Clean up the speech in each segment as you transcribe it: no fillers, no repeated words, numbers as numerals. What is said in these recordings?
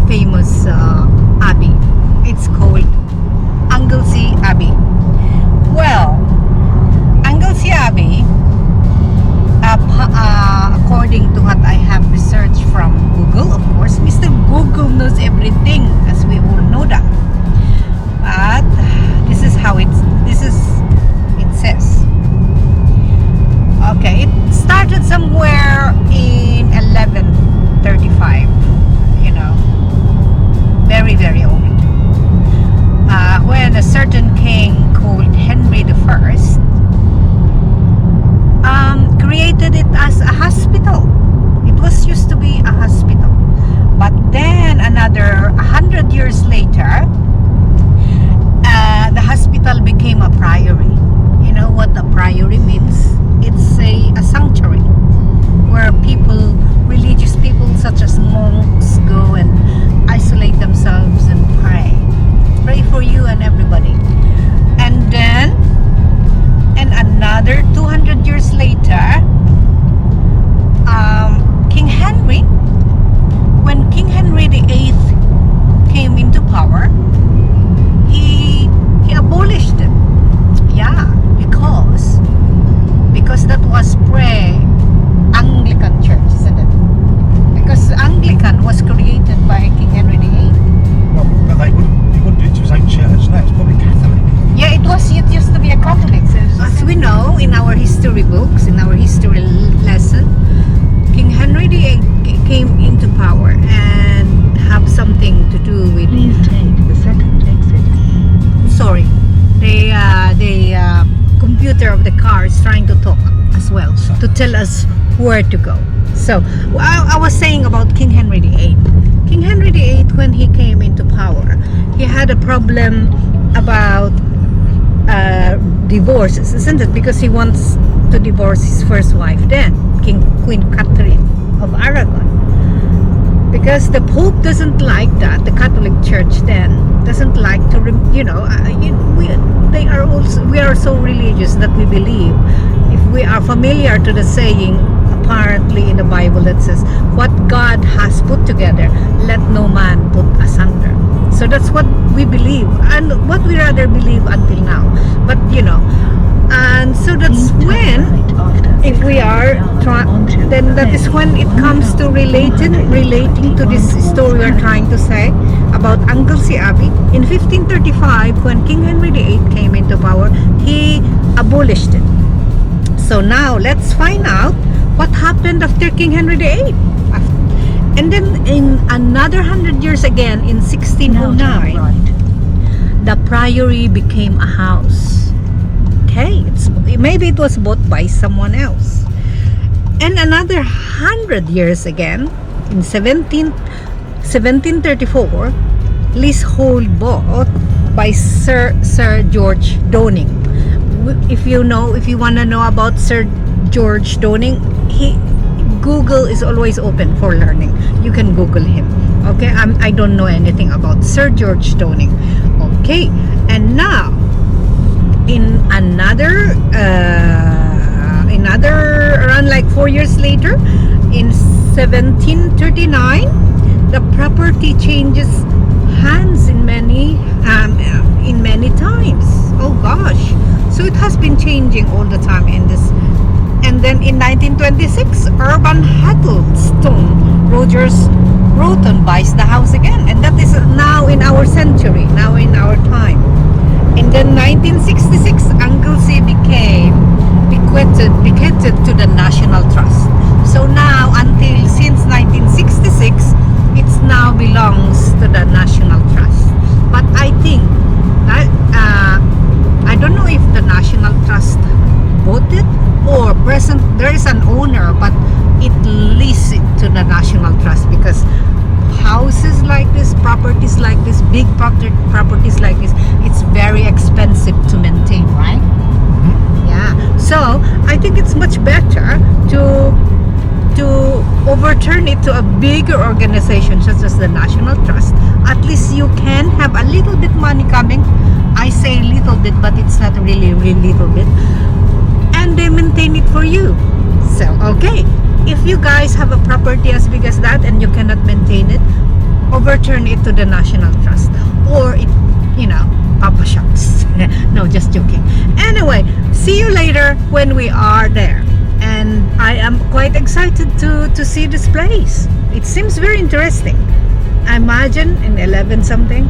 famous abbey. It's called Anglesey Abbey. Well, Anglesey Abbey, according to what I have researched from Google, of course, Mr. Google knows everything, as we all know that. But this is how it says. Okay, it started somewhere in 1135. You know, very, very old. When a certain king called Henry the First created it as a hospital. It was used to be a hospital, but then another 100 years later, the hospital became a priory. You know what a priory means? It's a sanctuary where people, religious people such as monks, go and isolate themselves and pray for you and everybody. And then, and another 200 years later, King Henry, when King Henry the VIII came into power, he abolished it. Yeah, because that was pre-Anglican church, isn't it? Because Anglican was created by King Henry the VIII. Well, but he wouldn't do it to his own church. No, it's probably Catholic. Yeah, it used to be a Catholic. As we know in our history books, in our history lesson, King Henry VIII came into power and have something to do with. Please take the second exit. Sorry, the computer of the car is trying to talk as well to tell us where to go. So I was saying about King Henry VIII. King Henry VIII, when he came into power, he had a problem about divorces, isn't it? Because he wants to divorce his first wife then, Queen Catherine of Aragon. Because the Pope doesn't like that. The Catholic Church then doesn't like to, we are so religious that we believe, if we are familiar to the saying apparently in the Bible that says, what God has put together, let no man put asunder. So that's what we believe, and what we rather believe until now. But and so that's when, if we are then that is when it comes to relating to this story we're trying to say about Anglesey Abbey. In 1535, when King Henry VIII came into power, he abolished it. So now let's find out what happened after King Henry VIII. And then in another 100 years again, in 1609, the priory became a house. Okay, maybe it was bought by someone else. And another 100 years again, in 1734, leasehold bought by Sir George Downing. If you want to know about Sir George Downing, Google is always open for learning. You can Google him. Okay, I don't know anything about Sir George Downing. Okay, and now in another around like 4 years later, in 1739, the property changes hands in many times. Oh gosh, so it has been changing all the time in this. And then in 1926, Urban Huddleston Rogers Broughton buys the house again, and that is now in our century, now in our time. And then 1966, Anglesey became bequeathed to the National Trust. So now, since 1966, it now belongs to the National Trust. But I think I don't know if the National Trust bought it or there is an owner, but it leases it to the National Trust, because houses like this, properties like this, big properties like this, it's very expensive to maintain, right? Yeah. So I think it's much better to overturn it to a bigger organization such as the National Trust. At least you can have a little bit money coming. I say little bit, but it's not really little bit. And they maintain it for you. So, okay. If you guys have a property as big as that and you cannot maintain it, overturn it to the National Trust, or it, Papa Shucks. No, just joking. Anyway, see you later when we are there. And I am quite excited to see this place. It seems very interesting. I imagine in 11 something,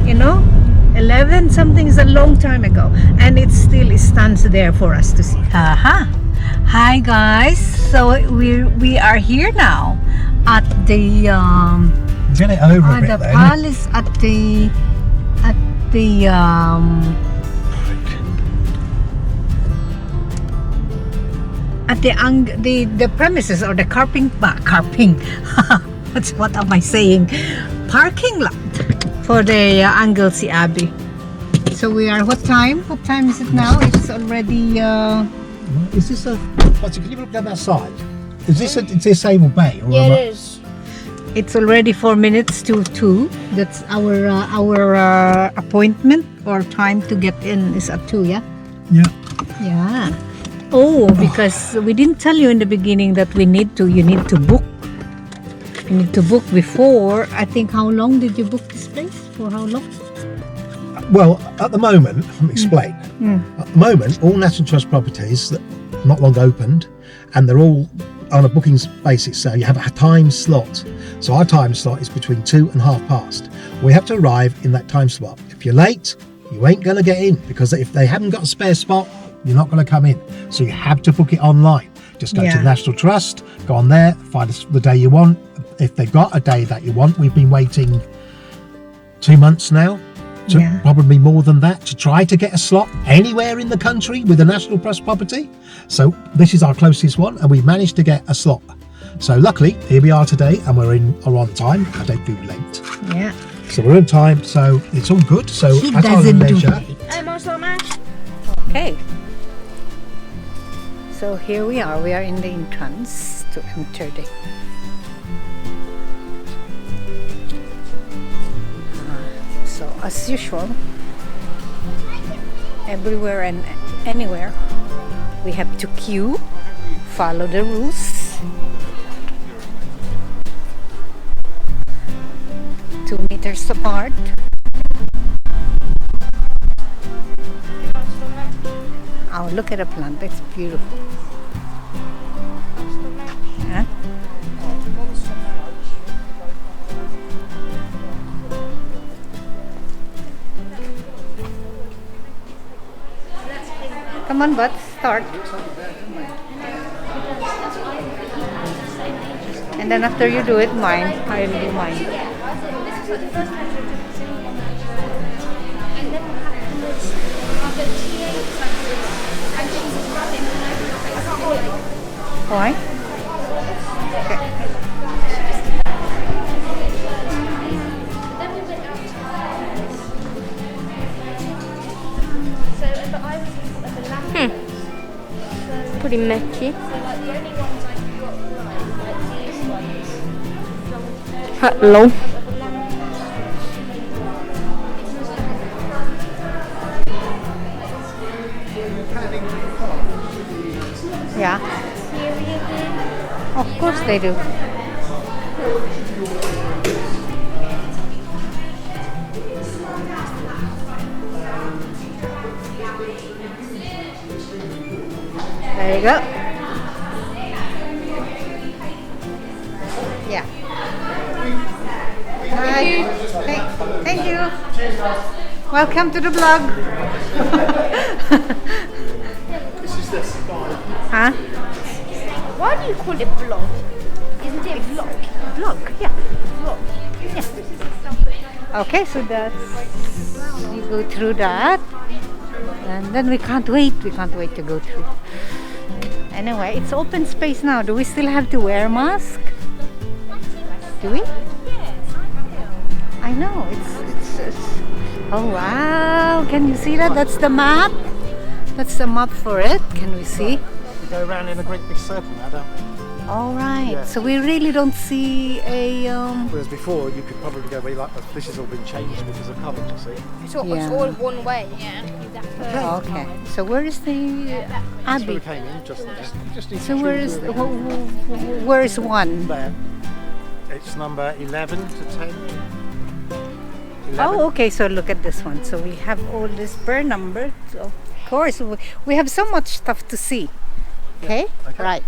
11 something is a long time ago, and it still stands there for us to see. Hi guys, so we are here now at the Get it over a bit the then. palace at the premises, or the carping. What am I saying? Parking lot for the Anglesey Abbey. So we are. What time? What time is it now? It's already. Is this a... Can you look down that side? Is this a disabled bay? Or Yeah, it is. It's already 4 minutes to 2. That's our appointment, or time to get in is at 2. Yeah. Yeah. Yeah. Oh, because we didn't tell you in the beginning that you need to book. You need to book before. I think, how long did you book this place? For how long? Well, at the moment, let me explain. At the moment, all National Trust properties that not long opened, and they're all on a bookings basis. So you have a time slot. So our time slot is between 2 and past. We have to arrive in that time slot. If you're late, you ain't going to get in, because if they haven't got a spare spot, you're not going to come in. So you have to book it online. Just go to the National Trust, go on there, find the day you want. If they've got a day that you want, we've been waiting 2 months now, probably more than that, to try to get a slot anywhere in the country with a National Trust property. So this is our closest one, and we managed to get a slot. So luckily, here we are today, and we're on time. I don't do late. Yeah. So we're on time, so it's all good. So He at our doesn't do leisure, late. Okay. So here we are. We are in the entrance to enter the. So as usual, everywhere and anywhere, we have to queue, follow the rules. 2 meters apart. Oh, look at the plant. It's beautiful. Huh? Come on, bud. Start. And then after you do it, mine. I'll do mine. Why? Okay. Pretty messy. Hello. Yeah. Of course they do. There you go. Yeah. Hi. Thank you. Welcome to the vlog. Huh? Why do you call it vlog? Isn't it vlog? Vlog, yeah. Vlog. Yeah. Okay, so that's, you go through that, and then we can't wait to go through. Anyway, it's open space now. Do we still have to wear a mask? Do we? I know, it's oh wow, can you see that? That's the map. That's the map for it. Can we see? we go around in a great big circle now, don't we? All right. Yeah. So we really don't see a Whereas before, you could probably go where like this has all been changed because of COVID, you see. It's all Yeah. one way. Yeah. Okay. So where is the That's where we Abbey? came in just there. Just need So to where choose is where we go. where is one? There. It's number 11 to 10. 11. Oh, okay. So look at this one. So we have all this per number. So of course, we have so much stuff to see. Okay? Okay. Right.